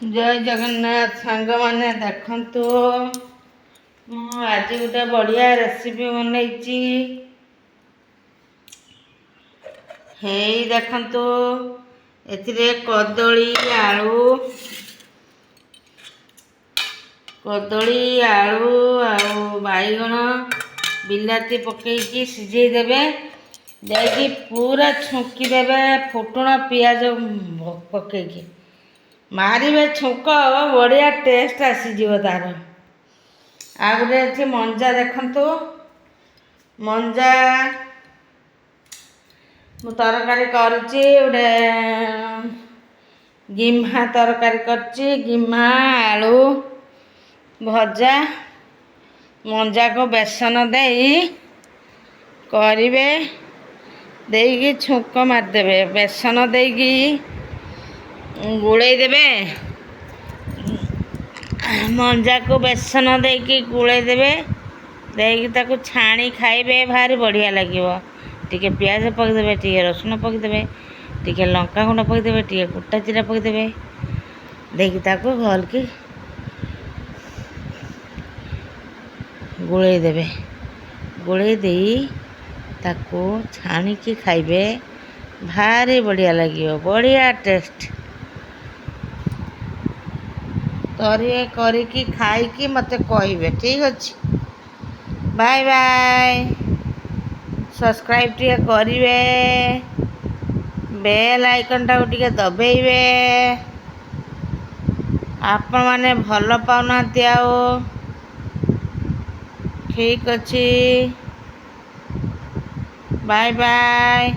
जय जगन्नाथ सांग मैंने देखु आज गोटे बढ़िया रेसिपी बनई देखु ए कदली आलू बैगण बिलाती पकईकी सिझेदेवे देखिए पूरा छुंकीदेवे फुटुण पियाज पकईकी मारे छुंक बढ़िया टेस्ट आसीज तार आ गए मंजा देखु मंजा मु तरकारी करुच्ची गोटे गिम्हा तरकारी करची गिम्हा आलू भजा मंजा को बेसन दे करिवे देगी छुंक मारदेवे बेसन देगी गुड़े देवे मंजा को बेसन देकी गुड़े देवे देकी ताको छाणी खाइबे भारी बढ़िया लगे टिके प्याज पकईदेवे टिके रसुण पकईदेवे टिके लंका गुंड पकईदेवे टिके कुटा जीरा पकईदेवे देकी ताको भलकी गुड़े देवे गुड़े दे ताको छाणीकी खाइबे भारी बढ़िया लगे बढ़िया टेस्ट तरिए करिकी खाइकी मते कहिबे ठीक अच्छे बाय बाय सब्सक्राइब टिके करिवे बेल आइकन टाको टिके दबेइबे आपण माने भल पाउनांती आओ ठीक अच्छे बाय बाय।